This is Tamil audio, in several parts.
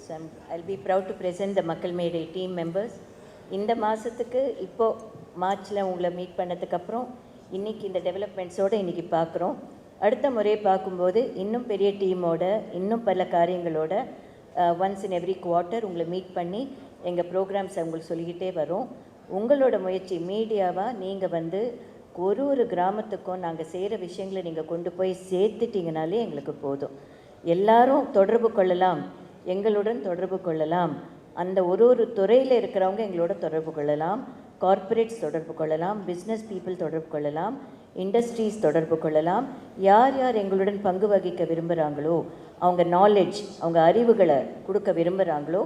So I'll be proud to present the Makkal Medai team members. இந்த மாதத்துக்கு இப்போது மார்ச்சில் உங்களை மீட் பண்ணதுக்கப்புறம் இன்றைக்கி இந்த டெவலப்மெண்ட்ஸோடு இன்றைக்கி பார்க்குறோம். அடுத்த முறை பார்க்கும்போது இன்னும் பெரிய டீமோட இன்னும் பல காரியங்களோட ஒன்ஸ் இன் எவ்ரி குவார்ட்டர் உங்களை மீட் பண்ணி எங்கள் ப்ரோக்ராம்ஸை உங்களுக்கு சொல்லிக்கிட்டே வரோம். உங்களோட முயற்சி மீடியாவாக நீங்கள் வந்து ஒரு கிராமத்துக்கும் நாங்கள் செய்கிற விஷயங்களை நீங்கள் கொண்டு போய் சேர்த்துட்டிங்கனாலே எங்களுக்கு போதும். எல்லாரும் தொடர்பு கொள்ளலாம், எங்களுடன் தொடர்பு கொள்ளலாம். அந்த ஒரு துறையில் இருக்கிறவங்க எங்களோட தொடர்பு கொள்ளலாம், கார்ப்பரேட்ஸ் தொடர்பு கொள்ளலாம், பிஸ்னஸ் பீப்புள் தொடர்பு கொள்ளலாம், இண்டஸ்ட்ரீஸ் தொடர்பு கொள்ளலாம். யார் யார் எங்களுடன் பங்கு வகிக்க விரும்புகிறாங்களோ, அவங்க நாலேஜ், அவங்க அறிவுகளை கொடுக்க விரும்புகிறாங்களோ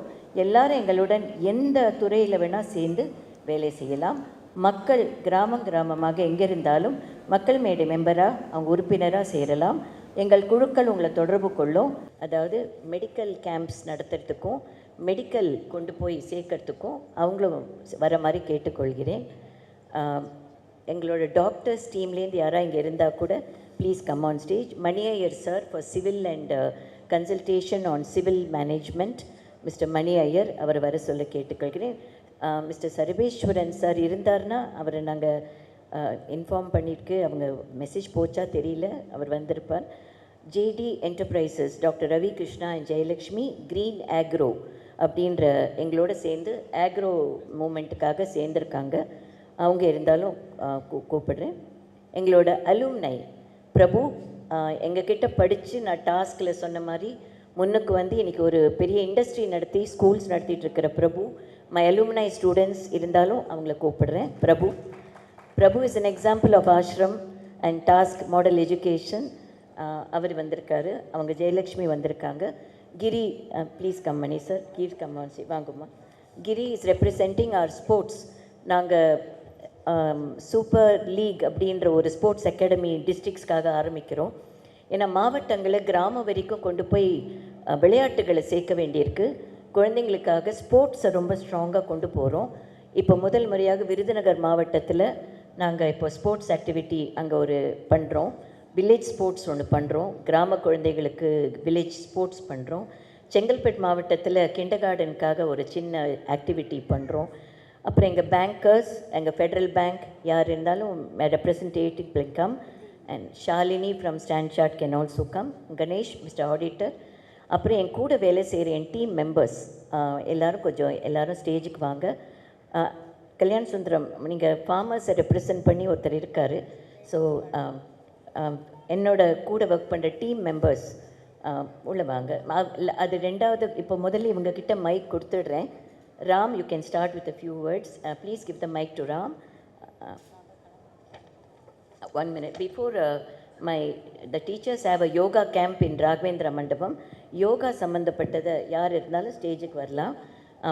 எல்லாரும் எங்களுடன் எந்த துறையில் வேணால் சேர்ந்து வேலை செய்யலாம். மக்கள் கிராமமாக எங்கே இருந்தாலும் மக்கள் மேடை மெம்பராக அவங்க உறுப்பினராக சேரலாம். எங்கள் குழுக்கள் உங்களை தொடர்பு கொள்ளும். அதாவது மெடிக்கல் கேம்ப்ஸ் நடத்துறதுக்கும் மெடிக்கல் கொண்டு போய் சேர்க்கறதுக்கும் அவங்களும் வர மாதிரி கேட்டுக்கொள்கிறேன். எங்களோட டாக்டர்ஸ் டீம்லேருந்து யாராக இங்கே இருந்தால் கூட please come on stage. Mani Iyer sir for civil and consultation on civil management, mister Mani Iyer அவர் வர சொல்ல கேட்டுக்கொள்கிறேன். மிஸ்டர் சர்வேஸ்வரன் சார் இருந்தார்னா அவரை நாங்கள் இன்ஃபார்ம் பண்ணியிருக்கு, அவங்க மெசேஜ் போச்சா தெரியல, அவர் வந்திருப்பார். JD enterprises doctor Ravi Krishna and Jayalakshmi green agro அப்படின்ற எங்களோட சேர்ந்து ஆக்ரோ மூமெண்ட்டுக்காக சேர்ந்துருக்காங்க. அவங்க இருந்தாலும் கூப்பிடுறேன். எங்களோட அலும்னை பிரபு எங்ககிட்ட படித்து நான் டாஸ்கில் சொன்ன மாதிரி முன்னுக்கு வந்து இன்றைக்கி ஒரு பெரிய இண்டஸ்ட்ரி நடத்தி ஸ்கூல்ஸ் நடத்திட்டு இருக்கிற பிரபு, மை அலுமினை ஸ்டூடெண்ட்ஸ் இருந்தாலும் அவங்கள கூப்பிடுறேன். Prabhu is an example of ashram and task model education. அவர் வந்திருக்காரு. அவங்க ஜெயலக்ஷ்மி வந்திருக்காங்க. Giri please come Mani sir, கீழ் கம்மான் வாங்குமா. Giri is representing our sports. நாங்கள் சூப்பர் லீக் அப்படின்ற ஒரு ஸ்போர்ட்ஸ் அகாடமி டிஸ்ட்ரிக்ஸ்க்காக ஆரம்பிக்கிறோம். ஏன்னா மாவட்டங்களை கிராமம் வரைக்கும் கொண்டு போய் விளையாட்டுகளை சேர்க்க வேண்டியிருக்கு. குழந்தைங்களுக்காக ஸ்போர்ட்ஸை ரொம்ப ஸ்ட்ராங்காக கொண்டு போகிறோம். இப்போ முதல் முறையாக விருதுநகர் மாவட்டத்தில் நாங்கள் இப்போ ஸ்போர்ட்ஸ் ஆக்டிவிட்டி அங்கே ஒரு பண்ணுறோம். வில்லேஜ் ஸ்போர்ட்ஸ் ஒன்று பண்ணுறோம். கிராம குழந்தைகளுக்கு வில்லேஜ் ஸ்போர்ட்ஸ் பண்ணுறோம். செங்கல்பட்டு மாவட்டத்தில் கிண்டர் கார்டனுக்காக ஒரு சின்ன ஆக்டிவிட்டி பண்ணுறோம். அப்புறம் எங்கள் பேங்கர்ஸ், எங்கள் ஃபெட்ரல் பேங்க் யார் இருந்தாலும் representative will come, and Shalini from Stan Chart can also come, Ganesh mister auditor. அப்புறம் என் கூட வேலை செய்கிற என் டீம் மெம்பர்ஸ் எல்லோரும் ஸ்டேஜுக்கு வாங்க. கல்யாண் சுந்தரம், நீங்கள் ஃபார்மர்ஸை ரெப்ரசன்ட் பண்ணி ஒருத்தர் இருக்கார். ஸோ என்னோட கூட ஒர்க் பண்ணுற டீம் மெம்பர்ஸ் உள்ள வாங்க. அது ரெண்டாவது. இப்போ முதல்ல இவங்கக்கிட்ட mic கொடுத்துடுறேன். Ram, you can start with a few words. Please give the mic to Ram. 1 minute. Before the teachers have a yoga camp in Raghavendra Mandapam. Yoga சம்மந்தப்பட்டதை யார் இருந்தாலும் ஸ்டேஜுக்கு வரலாம்.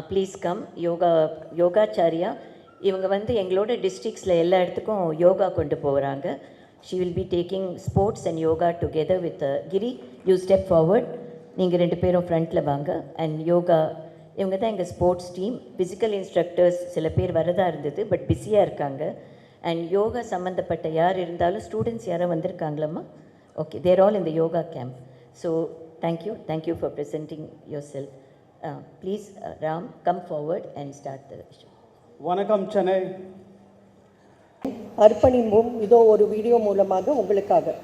Please come. யோகாச்சாரியா இவங்க வந்து எங்களோட டிஸ்ட்ரிக்ஸில் எல்லா இடத்துக்கும் யோகா கொண்டு போகிறாங்க. She will be taking sports and yoga together with Giri. You step forward. நீங்கள் 2 பேரும் ஃப்ரண்ட்டில் வாங்க. அண்ட் யோகா இவங்க தான் எங்கள் ஸ்போர்ட்ஸ் டீம். ஃபிசிக்கல் இன்ஸ்ட்ரக்டர்ஸ் சில பேர் வரதா இருந்தது, பட் பிஸியாக இருக்காங்க. அண்ட் யோகா சம்மந்தப்பட்ட யார் இருந்தாலும் ஸ்டூடெண்ட்ஸ் யாரும் வந்திருக்காங்களம்மா? Okay, there all in the yoga camp. So thank you for presenting your self. Please Ram, come forward and start the show. வணக்கம் சென்னை. அர்ப்பணிப்போம் இதோ ஒரு வீடியோ மூலமாக உங்களுக்காக.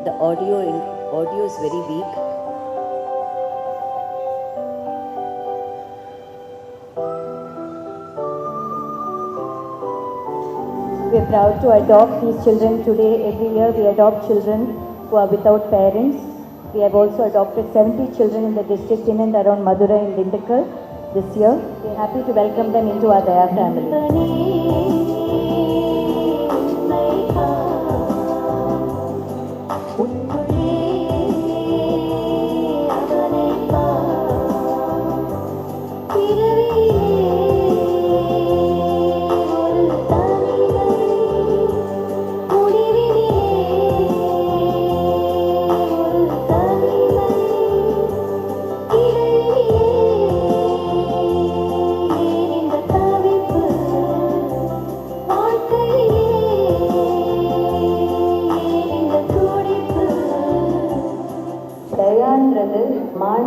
The audio is very weak. We are proud to adopt these children today. Every year we adopt children who are without parents. We have also adopted 70 children in the district in and around Madurai and Dindigul this year. We are happy to welcome them into our Daya family.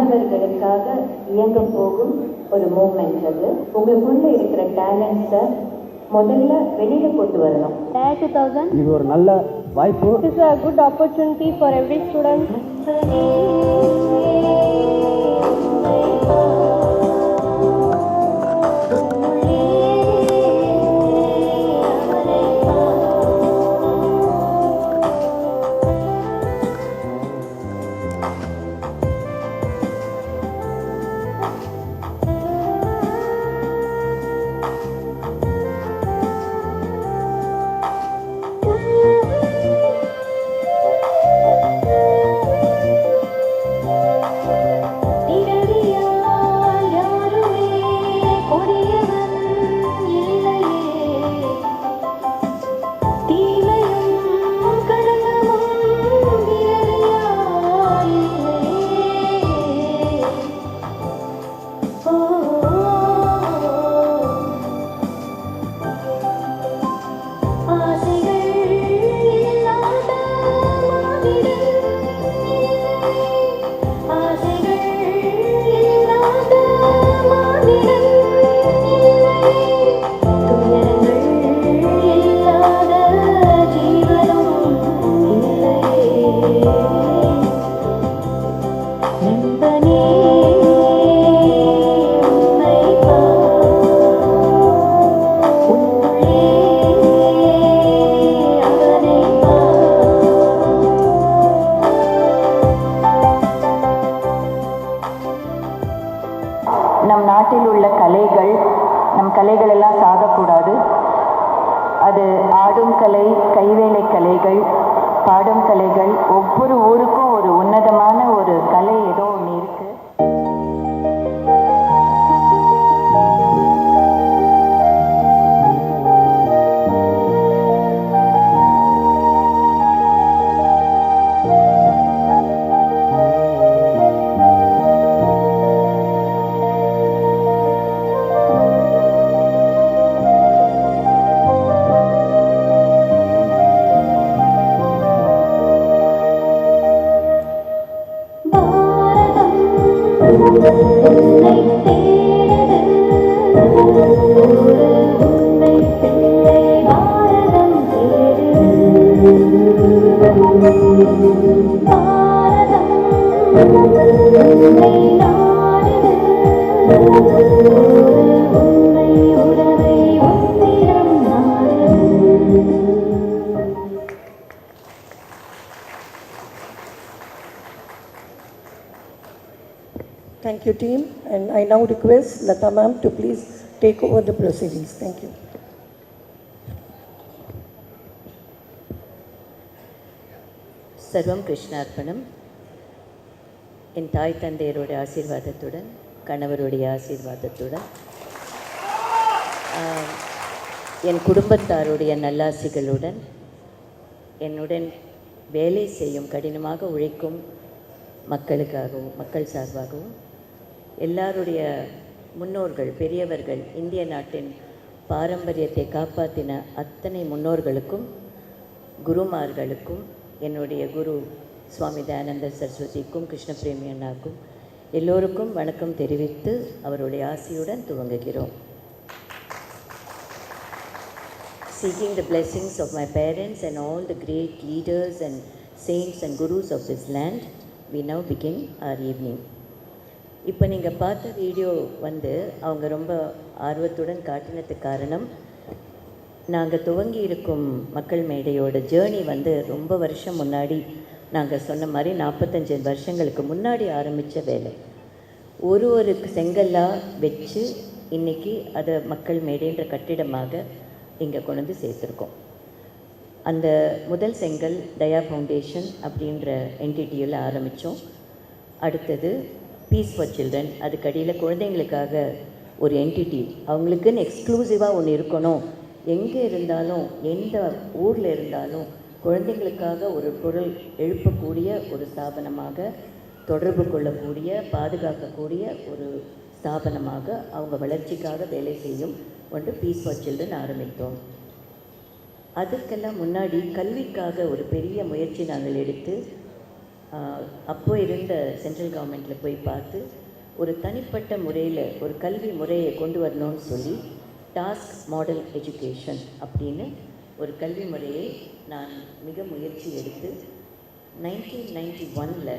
மாணவர்களுக்காக இயங்க போகும் ஒரு மூமெண்ட் அது. உங்களுக்குள்ள இருக்கிற டேலண்ட்ஸை முதல்ல வெளியில கொண்டு வரணும். 2000 இது ஒரு நல்ல வாய்ப்பு. It is a good opportunity for every student. நம் நாட்டில் உள்ள நம் கலைகள் எல்லாம் சாகக்கூடாது. அது ஆடும் கலை, கைவேலை கலைகள், பாடும் கலைகள், ஒவ்வொரு ஊருக்கும் ஒரு உன்னதமான ஒரு கலை ஏதோ ஒன்று இருக்கு. Thank you, team. And I now request Lata ma'am to please take over the proceedings. Thank you. சர்வம் கிருஷ்ணார்ப்பணம். என் தாய் தந்தையருடைய ஆசீர்வாதத்துடன், கணவருடைய ஆசீர்வாதத்துடன், என் குடும்பத்தாருடைய நல்லாசிகளுடன், என்னுடன் வேலை செய்யும் கடினமாக உழைக்கும் மக்களுக்காகவும் மக்கள் சார்பாகவும், எல்லாருடைய முன்னோர்கள், பெரியவர்கள், இந்திய நாட்டின் பாரம்பரியத்தை காப்பாற்றின அத்தனை முன்னோர்களுக்கும், குருமார்களுக்கும், என்னுடைய குரு சுவாமி தயானந்த சரஸ்வதிக்கும், கிருஷ்ணபிரேமி அண்ணாக்கும் எல்லோருக்கும் வணக்கம் தெரிவித்து அவருடைய ஆசியுடன் துவங்குகிறோம். Seeking the blessings of my parents and all the great leaders and saints and gurus of this land, we now begin our evening. இப்போ நீங்கள் பார்த்த வீடியோ அவங்க ரொம்ப ஆர்வத்துடன் காட்டினதுக்கு காரணம், நாங்கள் துவங்கி இருக்கும் மக்கள் மேடையோட ஜேர்னி ரொம்ப வருஷம் முன்னாடி, நாங்கள் சொன்ன மாதிரி 45 வருஷங்களுக்கு முன்னாடி ஆரம்பித்த வேலை. ஒரு செங்கல்லாக வச்சு இன்றைக்கி அதை மக்கள் மேடைன்ற கட்டிடமாக இங்கே கொண்டு வந்து சேர்த்துருக்கோம். அந்த முதல் செங்கல் தயா ஃபவுண்டேஷன் அப்படின்ற என்டிட்டியில் ஆரம்பித்தோம். அடுத்தது பீஸ் ஃபார் சில்ட்ரன், அதுக்கடியில் குழந்தைங்களுக்காக ஒரு என்டிட்டி, அவங்களுக்குன்னு எக்ஸ்க்ளூசிவாக ஒன்று இருக்கணும். எங்கே இருந்தாலும், எந்த ஊரில் இருந்தாலும் குழந்தைங்களுக்காக ஒரு குரல் எழுப்பக்கூடிய ஒரு ஸ்தாபனமாக, தொடர்பு கொள்ளக்கூடிய, பாதுகாக்கக்கூடிய ஒரு ஸ்தாபனமாக, அவங்க வளர்ச்சிக்காக வேலை செய்யும் ஒன்று பீஸ் ஃபார் சில்ட்ரன் ஆரம்பித்தோம். அதுக்கெல்லாம் முன்னாடி கல்விக்காக ஒரு பெரிய முயற்சி நாங்கள் எடுத்து அப்போ இருந்த சென்ட்ரல் கவர்மெண்ட்டில் போய் பார்த்து ஒரு தனிப்பட்ட முறையில் ஒரு கல்வி முறையை கொண்டு வரணும்னு சொல்லி டாஸ்க் மாடல் எஜுகேஷன் அப்படின்னு ஒரு கல்வி முறையை நான் மிக முயற்சி எடுத்து 1991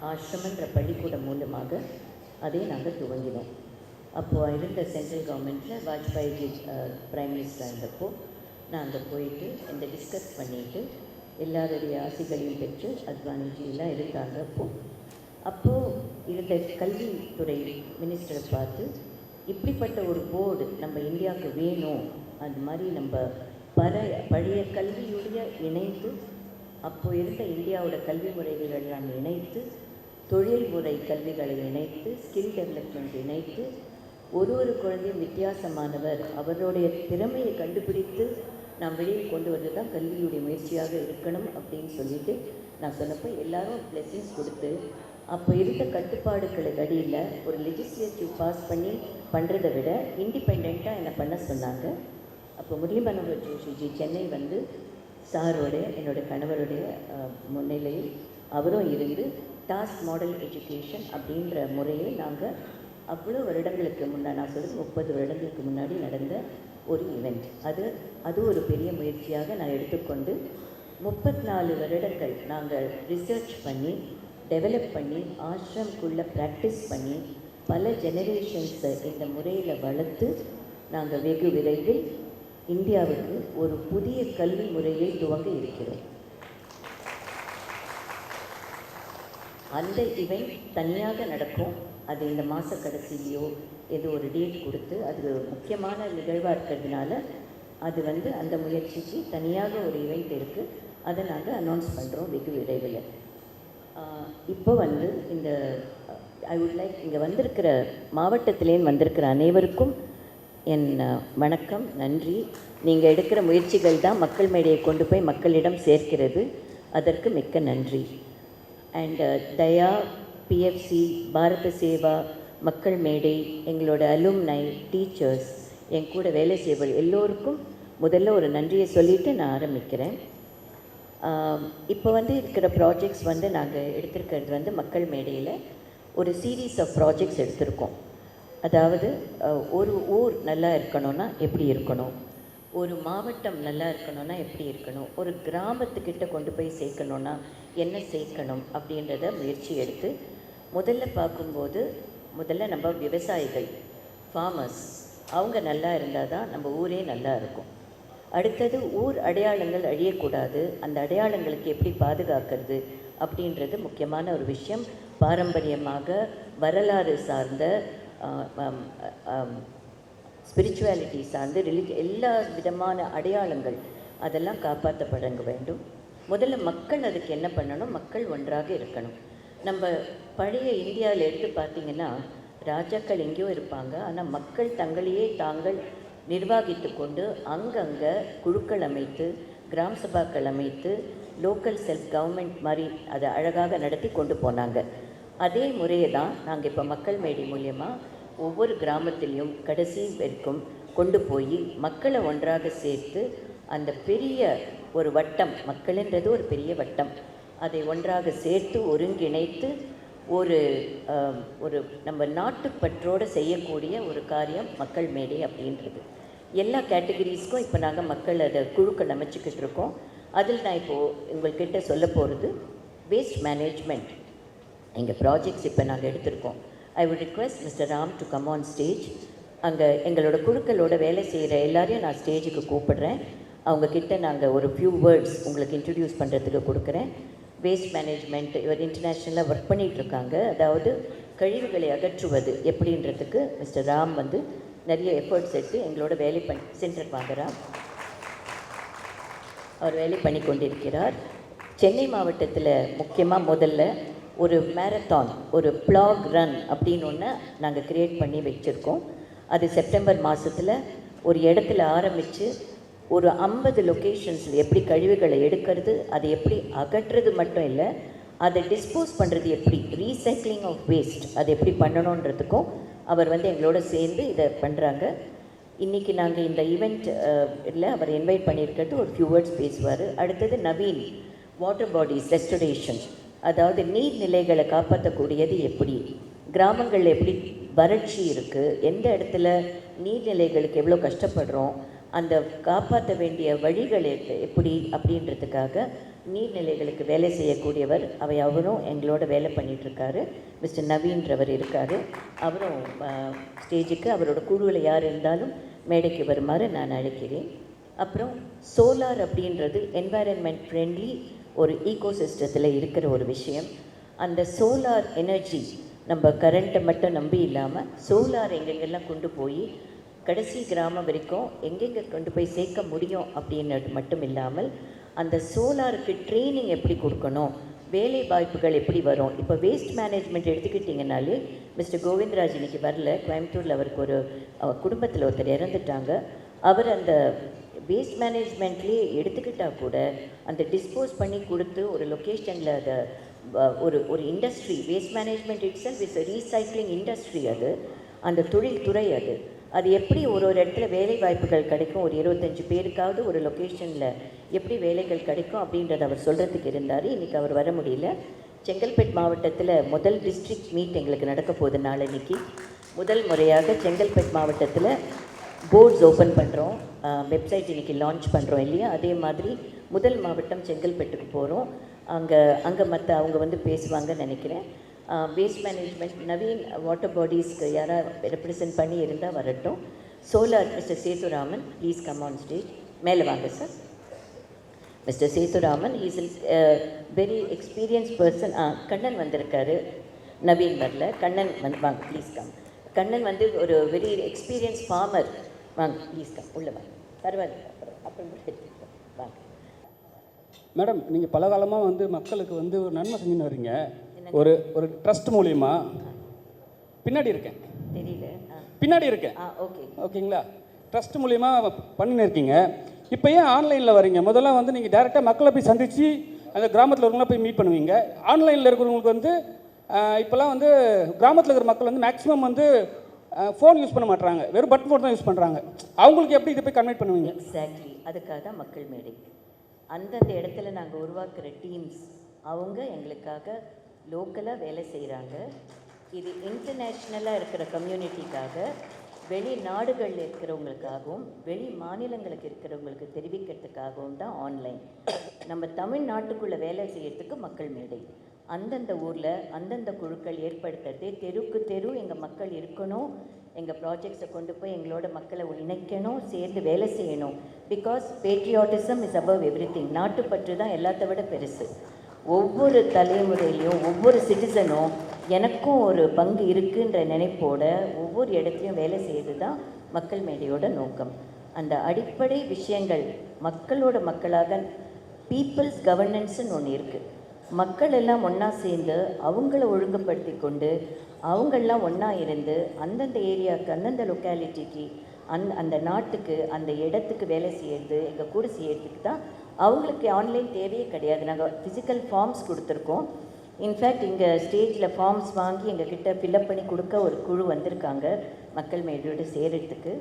ஆசிரமன்ற பள்ளிக்கூடம் மூலமாக அதை நாங்கள் துவங்கினோம். அப்போது இருந்த சென்ட்ரல் கவர்மெண்ட்டில் வாஜ்பாய்ஜி பிரைம் மினிஸ்டர் இருந்தப்போ நான் அங்கே போயிட்டு இந்த டிஸ்கஸ் பண்ணிவிட்டு எல்லாருடைய ஆசைகளையும் பெற்று அத்வானிஜிலாம் இருந்தாங்க. அப்போது இருந்த கல்வித்துறை மினிஸ்டரை பார்த்து இப்படிப்பட்ட ஒரு போர்டு நம்ம இந்தியாவுக்கு வேணும், அந்த மாதிரி நம்ம பழைய கல்வியுடைய இணைந்து அப்போது இருந்த இந்தியாவோட கல்வி முறைகளெல்லாம் இணைத்து தொழில்முறை கல்விகளை இணைத்து ஸ்கில் டெவலப்மெண்ட் இணைத்து ஒரு குழந்தையும் வித்தியாசமானவர், அவருடைய திறமையை கண்டுபிடித்து நாம் வெளியே கொண்டு வந்து தான் கல்வியுடைய முயற்சியாக இருக்கணும் அப்படின்னு சொல்லிட்டு நான் சொன்னப்போ எல்லாரும் பிளெஸிங்ஸ் கொடுத்து அப்போ இருந்த கட்டுப்பாடுகளுக்கு அடியில் ஒரு லெஜிஸ்லேட்டிவ் பாஸ் பண்ணி பண்ணுறதை விட இண்டிபெண்ட்டாக என்னை பண்ண சொன்னாங்க. அப்போ முரளி மனோகர் ஜோஷிஜி சென்னை வந்து சாரோட என்னோடய கணவருடைய முன்னிலையில் அவரும் இருந்து டாஸ்க் மாடல் எஜுகேஷன் அப்படின்ற முறையை நாங்கள் அவ்வளோ வருடங்களுக்கு முன்னாடி, நான் சொல்கிறது 30 வருடங்களுக்கு முன்னாடி நடந்த ஒரு ஈவெண்ட். அது ஒரு பெரிய முயற்சியாக நான் எடுத்துக்கொண்டு 34 வருடங்கள் நாங்கள் ரிசர்ச் பண்ணி டெவலப் பண்ணி ஆசிரம்குள்ளே ப்ராக்டிஸ் பண்ணி பல ஜெனரேஷன்ஸை இந்த முறையில் வளர்த்து நாங்கள் வெகு விரைவில் இந்தியாவுக்கு ஒரு புதிய கல்வி முறையை துவங்க இருக்கிறோம். அந்த இவெண்ட் தனியாக நடக்கும். அது இந்த மாத கடைசியிலையோ ஏதோ ஒரு டேட் கொடுத்து அது முக்கியமான நிகழ்வாக இருக்கிறதுனால அது வந்து அந்த முயற்சிக்கு தனியாக ஒரு ஈவெண்ட் இருக்குது. அதை நாங்கள் அனௌன்ஸ் பண்ணுறோம் வெகு விரைவில். இப்போ வந்து இந்த ஐ வுட் லைக் இங்கே வந்திருக்கிற மாவட்டத்திலேன்னு வந்திருக்கிற அனைவருக்கும் என் வணக்கம், நன்றி. நீங்கள் எடுக்கிற முயற்சிகள் தான் மக்கள் மேடையை கொண்டு போய் மக்களிடம் சேர்க்கிறது. அதற்கு மிக்க நன்றி. அண்ட் தயா, பிஎஃப்சி, பாரத சேவா, மக்கள் மேடை, எங்களோட அலும்னை, டீச்சர்ஸ், என் கூட வேலை செய்வர் எல்லோருக்கும் முதல்ல ஒரு நன்றியை சொல்லிவிட்டு நான் ஆரம்பிக்கிறேன். இப்போ வந்து இருக்கிற ப்ராஜெக்ட்ஸ் வந்து நாங்கள் எடுத்திருக்கிறது வந்து மக்கள் மேடையில் ஒரு சீரீஸ் ஆஃப் ப்ராஜெக்ட்ஸ் எடுத்திருக்கோம். அதாவது ஒரு ஊர் நல்லா இருக்கணும்னா எப்படி இருக்கணும், ஒரு மாவட்டம் நல்லா இருக்கணும்னா எப்படி இருக்கணும், ஒரு கிராமத்துக்கிட்ட கொண்டு போய் சேர்க்கணுன்னா என்ன சேர்க்கணும் அப்படின்றத முயற்சி எடுத்து முதல்ல பார்க்கும்போது முதல்ல நம்ம விவசாயிகள், ஃபார்மர்ஸ், அவங்க நல்லா இருந்தால் தான் நம்ம ஊரே நல்லா இருக்கும். அடுத்தது ஊர் அடையாளங்கள் அழியக்கூடாது, அந்த அடையாளங்களுக்கு எப்படி பாதுகாக்கிறது அப்படின்றது முக்கியமான ஒரு விஷயம். பாரம்பரியமாக வரலாறு சார்ந்த ஸ்பிரிச்சுவாலிட்டி சார்ந்து எல்லா விதமான அடையாளங்கள் அதெல்லாம் காப்பாற்றப்பட வேண்டும். முதல்ல மக்கள் அதுக்கு என்ன பண்ணணும், மக்கள் ஒன்றாக இருக்கணும். நம்ம பழைய இந்தியாவில் எடுத்து பார்த்திங்கன்னா ராஜாக்கள் எங்கேயோ இருப்பாங்க, ஆனால் மக்கள் தங்களையே தாங்கள் நிர்வாகித்து கொண்டு அங்கங்கே குழுக்கள் அமைத்து கிராம சபாக்கள் அமைத்து லோக்கல் செல்ஃப் கவர்மெண்ட் மாதிரி அதை அழகாக நடத்தி கொண்டு போனாங்க. அதே முறையை தான் நாங்கள் இப்போ மக்கள் மேடை மூலியமாக ஒவ்வொரு கிராமத்திலையும் கடைசி வரைக்கும் கொண்டு போய் மக்களை ஒன்றாக சேர்த்து அந்த பெரிய ஒரு வட்டம், மக்கள்ன்றது ஒரு பெரிய வட்டம், அதை ஒன்றாக சேர்த்து ஒருங்கிணைத்து ஒரு நம்ம நாட்டுப்பற்றோடு செய்யக்கூடிய ஒரு காரியம் மக்கள் மேடை அப்படின்றது. எல்லா கேட்டகரிஸ்க்கும் இப்போ நாங்கள் மக்கள் அதை குழுக்கள் அமைச்சிக்கிட்டு இருக்கோம். அதில் நான் இப்போது உங்கள்கிட்ட சொல்ல போகிறது வேஸ்ட் மேனேஜ்மெண்ட். எங்கள் ப்ராஜெக்ட்ஸ் இப்போ நாங்கள் எடுத்திருக்கோம். I would request mister Ram to come on stage. அங்கே எங்களோட குழுக்களோட வேலை செய்கிற எல்லாரையும் நான் ஸ்டேஜுக்கு கூப்பிடுறேன். அவங்கக்கிட்ட நாங்கள் ஒரு ஃபியூ வேர்ட்ஸ் உங்களுக்கு இன்ட்ரடியூஸ் பண்ணுறதுக்கு கொடுக்குறேன். வேஸ்ட் மேனேஜ்மெண்ட் இவர் இன்டர்நேஷ்னலாக ஒர்க் பண்ணிகிட்ருக்காங்க. அதாவது கழிவுகளை அகற்றுவது எப்படின்றதுக்கு மிஸ்டர் ராம் வந்து நிறைய எஃபர்ட்ஸ் எடுத்து எங்களோட வேலை சென்டர் வாங்குறார். அவர் வேலை பண்ணி கொண்டிருக்கிறார். சென்னை மாவட்டத்தில் முக்கியமாக முதல்ல ஒரு மேரத்தான், ஒரு பிளாக் ரன் அப்படின்னு ஒன்று நாங்கள் க்ரியேட் பண்ணி வச்சுருக்கோம். அது செப்டம்பர் மாதத்தில் ஒரு இடத்துல ஆரம்பித்து ஒரு 50 லொக்கேஷன்ஸில் எப்படி கழிவுகளை எடுக்கிறது, அதை எப்படி அகற்றுறது மட்டும் இல்லை, அதை டிஸ்போஸ் பண்ணுறது எப்படி, ரீசைக்ளிங் ஆஃப் வேஸ்ட் அதை எப்படி பண்ணணுன்றதுக்கும் அவர் வந்து எங்களோட சேர்ந்து இதை பண்ணுறாங்க. இன்றைக்கி நாங்கள் இந்த ஈவெண்ட் இல்லை அவர் இன்வைட் பண்ணியிருக்கிறது ஒரு ஃபியூ வேர்ட்ஸ் பேசுவார். அடுத்தது நவீன், வாட்டர் பாடிஸ் ரெஸ்டரேஷன். அதாவது நீர்நிலைகளை காப்பாற்றக்கூடியது எப்படி, கிராமங்களில் எப்படி வறட்சி இருக்குது, எந்த இடத்துல நீர்நிலைகளுக்கு எவ்வளோ கஷ்டப்படுறோம், அந்த காப்பாற்ற வேண்டிய வழிகள் எப்படி அப்படின்றதுக்காக நீர்நிலைகளுக்கு வேலை செய்யக்கூடியவர் அவரும் எங்களோட வேலை பண்ணிகிட்ருக்காரு. மிஸ்டர் நவீன்றவர் இருக்கார். அவரும் ஸ்டேஜுக்கு அவரோட குழுவில் யார் இருந்தாலும் மேடைக்கு வருமாறு நான் அழைக்கிறேன். அப்புறம் சோலார் அப்படின்றது என்வாயரன்மெண்ட் ஃப்ரெண்ட்லி ஒரு ஈகோசிஸ்டத்தில் இருக்கிற ஒரு விஷயம். அந்த சோலார் எனர்ஜி நம்ம கரண்ட்டை மட்டும் நம்பி இல்லாமல் சோலார் எங்கெங்கெல்லாம் கொண்டு போய் கடைசி கிராமம் வரைக்கும் எங்கெங்கே கொண்டு போய் சேர்க்க முடியும் அப்படின்றது மட்டும் இல்லாமல் அந்த சோலாருக்கு ட்ரைனிங் எப்படி கொடுக்கணும், வேலை வாய்ப்புகள் எப்படி வரும். இப்போ வேஸ்ட் மேனேஜ்மெண்ட் எடுத்துக்கிட்டிங்கனாலே மிஸ்டர் கோவிந்தராஜ் இன்றைக்கி வரல, கோயம்புத்தூரில் அவருக்கு ஒரு குடும்பத்தில் ஒருத்தர் இறந்துட்டாங்க. அவர் அந்த வேஸ்ட் மேனேஜ்மெண்ட்லேயே எடுத்துக்கிட்டால் கூட அந்த டிஸ்போஸ் பண்ணி கொடுத்து ஒரு லொக்கேஷனில் அதை ஒரு industry, waste management it self is recycling industry. அது அந்த தொழில்துறை அது எப்படி ஒரு இடத்துல வேலை வாய்ப்புகள் கிடைக்கும், ஒரு 25 பேருக்காவது ஒரு லொக்கேஷனில் எப்படி வேலைகள் கிடைக்கும் அப்படின்றத அவர் சொல்கிறதுக்கு இருந்தார். இன்றைக்கி அவர் வர முடியல. செங்கல்பட்டு மாவட்டத்தில் முதல் டிஸ்ட்ரிக்ட் மீட் எங்களுக்கு நடக்க போகுது நாளன்னைக்கு. முதல் முறையாக செங்கல்பட்டு மாவட்டத்தில் போர்ட்ஸ் ஓப்பன் பண்ணுறோம், வெப்சைட் இன்றைக்கி லான்ச் பண்ணுறோம் இல்லையா. அதே மாதிரி முதல் மாவட்டம் செங்கல்பட்டுக்கு போகிறோம். அங்கே மற்ற அவங்க வந்து பேசுவாங்கன்னு நினைக்கிறேன். வேஸ்ட் மேனேஜ்மெண்ட் நவீன் வாட்டர் பாடிஸ்க்கு யாராவது ரெப்ரசன்ட் பண்ணி இருந்தால் வரட்டும். Solar mister Sethuraman please come on stage. மேலே வாங்க sir. Mister Sethuraman is very experience person. Kannan வந்திருக்காரு, நவீன் வரல. கண்ணன் வாங்க ப்ளீஸ் கம். கண்ணன் வந்து ஒரு வெரி எக்ஸ்பீரியன்ஸ் ஃபார்மர். வாங்க ப்ளீஸ் கம், உள்ளே வாங்க. பரவாயில்ல, அப்புறம் வாங்க. மேடம், நீங்கள் பல காலமாக வந்து மக்களுக்கு வந்து ஒரு நன்மை செஞ்சுன்னு வரீங்க. ஒரு ட்ரஸ்ட் மூலிமா பின்னாடி இருக்கேன், தெரியல, பின்னாடி இருக்கேன். ஓகே, ஓகேங்களா? ட்ரஸ்ட் மூலிமா பண்ணின்னு இருக்கீங்க. இப்போ ஏன் ஆன்லைனில் வரீங்க? முதல்ல வந்து நீங்கள் டேரெக்டாக மக்களை போய் சந்தித்து அந்த கிராமத்தில் இருக்கிறவங்கள போய் மீட் பண்ணுவீங்க. ஆன்லைனில் இருக்கிறவங்களுக்கு வந்து இப்போல்லாம் வந்து கிராமத்தில் இருக்கிற மக்கள் வந்து மேக்ஸிமம் வந்து ஃபோன் யூஸ் பண்ண மாட்டாங்க, வெறும் பட்டன் ஃபோன் தான் யூஸ் பண்ணுறாங்க. அவங்களுக்கு எப்படி இதை போய் கன்வெர்ட் பண்ணுவீங்க? எக்ஸாக்ட்லி, அதுக்காக தான் மக்கள் மேடை. அந்தந்த இடத்துல நாங்கள் உருவாக்குற டீம்ஸ் அவங்க எங்களுக்காக லோக்கலாக வேலை செய்கிறாங்க. இது இன்டர்நேஷ்னலாக இருக்கிற கம்யூனிட்டிக்காக, வெளிநாடுகளில் இருக்கிறவங்களுக்காகவும் வெளி மாநிலங்களுக்கு இருக்கிறவங்களுக்கு தெரிவிக்கிறதுக்காகவும் தான் ஆன்லைன். நம்ம தமிழ்நாட்டுக்குள்ளே வேலை செய்கிறதுக்கு மக்கள் மேடை. அந்தந்த ஊரில் அந்தந்த குழுக்கள் ஏற்படுத்துறதே, தெருக்கு தெரு எங்கள் மக்கள் இருக்கணும், எங்கள் ப்ராஜெக்ட்ஸை கொண்டு போய் எங்களோட மக்களை இணைக்கணும், சேர்ந்து வேலை செய்யணும். Because patriotism is above everything. நாட்டுப்பற்று தான் எல்லாத்த விட பெருசு. ஒவ்வொரு தலைமுறையிலையும் ஒவ்வொரு சிட்டிசனும் எனக்கும் ஒரு பங்கு இருக்குன்ற நினைப்போட ஒவ்வொரு இடத்துலையும் வேலை செய்கிறது தான் மக்கள் மேடையோட நோக்கம். அந்த அடிப்படை விஷயங்கள் மக்களோட மக்களாக பீப்புள்ஸ் கவர்னன்ஸ்னு ஒன்று இருக்குது. மக்கள் எல்லாம் ஒன்றா சேர்ந்து அவங்கள ஒழுங்குபடுத்தி கொண்டு அவங்களெலாம் ஒன்றா இருந்து அந்தந்த ஏரியாவுக்கு அந்தந்த லொக்காலிட்டிக்கு அந்த நாட்டுக்கு அந்த இடத்துக்கு வேலை செய்கிறது எங்கள் கூட செய்கிறதுக்கு தான். அவங்களுக்கு ஆன்லைன் தேவையே கிடையாது. நாங்கள் ஃபிசிக்கல் ஃபார்ம்ஸ் கொடுத்துருக்கோம். இன்ஃபேக்ட் இங்கே ஸ்டேஜில் ஃபார்ம்ஸ் வாங்கி எங்ககிட்ட ஃபில்அப் பண்ணி கொடுக்க ஒரு குழு வந்திருக்காங்க மக்கள் மேடையோடு சேர்கிறதுக்கு.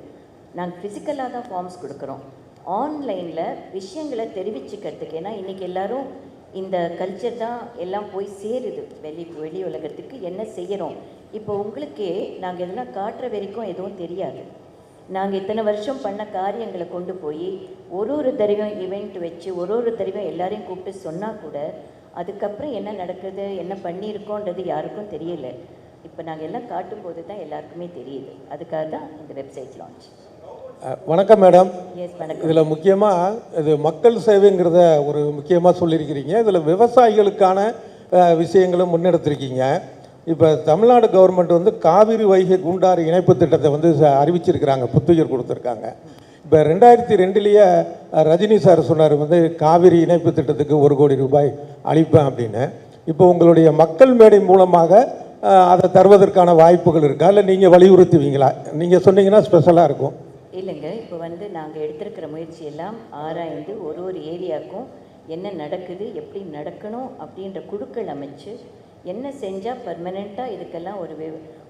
நாங்கள் ஃபிசிக்கலாக தான் ஃபார்ம்ஸ் கொடுக்குறோம். ஆன்லைனில் விஷயங்களை தெரிவிச்சுக்கிறதுக்கு, ஏன்னா இன்றைக்கி எல்லோரும் இந்த கல்ச்சர் தான் எல்லாம் போய் சேருது வெளி உலகத்துக்கு. என்ன செய்கிறோம் இப்போ உங்களுக்கே நாங்கள் இதெல்லாம் காட்டுற வரைக்கும் எதுவும் தெரியாது. நாங்கள் இத்தனை வருஷம் பண்ண காரியங்களை கொண்டு போய் ஒரு தடவையும் ஈவெண்ட் வச்சு ஒரு தடவையும் எல்லாரையும் கூப்பிட்டு சொன்னால் கூட அதுக்கப்புறம் என்ன நடக்குது என்ன பண்ணியிருக்கோன்றது யாருக்கும் தெரியல. இப்போ நாங்கள் எல்லாம் காட்டும்போது தான் எல்லாருக்குமே தெரியுது. அதுக்காக தான் இந்த வெப்சைட் லான்ச். வணக்கம் மேடம். எஸ் வணக்கம். இதில் முக்கியமாக இது மக்கள் சேவைங்கிறத ஒரு முக்கியமாக சொல்லியிருக்கிறீங்க. இதில் விவசாயிகளுக்கான விஷயங்களும் முன்னெடுத்திருக்கீங்க. இப்போ தமிழ்நாடு கவர்மெண்ட் வந்து காவிரி வைகை குண்டாறு இணைப்பு திட்டத்தை வந்து அறிவிச்சிருக்கிறாங்க, புத்துயிர் கொடுத்துருக்காங்க. இப்போ 2002 ரஜினி சார் சொன்னார் வந்து காவிரி இணைப்பு திட்டத்துக்கு 1 கோடி ரூபாய் அளிப்பேன் அப்படின்னு. இப்போ உங்களுடைய மக்கள் மேடை மூலமாக அதை தருவதற்கான வாய்ப்புகள் இருக்கா, இல்லை நீங்கள் வலியுறுத்துவீங்களா? நீங்கள் சொன்னீங்கன்னா ஸ்பெஷலாக இருக்கும். இல்லைங்க, இப்போ வந்து நாங்கள் எடுத்திருக்கிற முயற்சி எல்லாம் ஆராய்ந்து ஒரு ஏரியாவுக்கும் என்ன நடக்குது எப்படி நடக்கணும் அப்படின்ற குழுக்கள் அமைச்சு என்ன செஞ்சால் பர்மனெண்ட்டாக இதுக்கெல்லாம்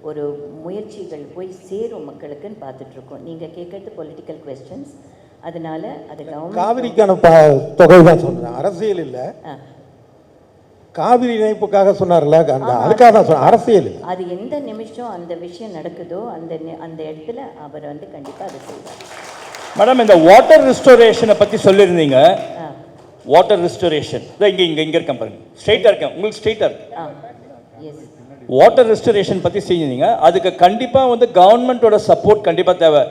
ஒரு முயற்சிகள் போய் சேரும் மக்களுக்குன்னு பார்த்துட்ருக்கோம். நீங்கள் கேட்குறது பொலிட்டிக்கல் கொஸ்டின்ஸ், அதனால் அது கவர்மெண்ட் காவிரிக்கான தொகை தான் சொல்கிறேன், அரசியல் இல்லை. காவிரி இணைப்புக்காக சொன்னார்ல, அந்த அதுக்காக தான் சொன்னேன், அரசியல் இல்லை. அது எந்த நிமிஷம் அந்த விஷயம் நடக்குதோ அந்த இடத்துல அவர் வந்து கண்டிப்பாக அதை செய்வார். மேடம், இந்த வாட்டர் ரிஸ்டோரேஷனை பற்றி சொல்லியிருந்தீங்க. வாட்டர் ரிஸ்டோரேஷன் இங்கே இருக்கேன் பாருங்க, ஸ்ட்ரெயிட்டாக இருக்கேன், உங்களுக்கு ஸ்ட்ரெயிட்டாக இருக்கு. எஸ், வாட்டர் ரெஸ்டரேஷன் பற்றி செஞ்சீங்க. அதுக்கு கண்டிப்பாக வந்து கவர்மெண்ட்டோட சப்போர்ட் கண்டிப்பாக தேவை.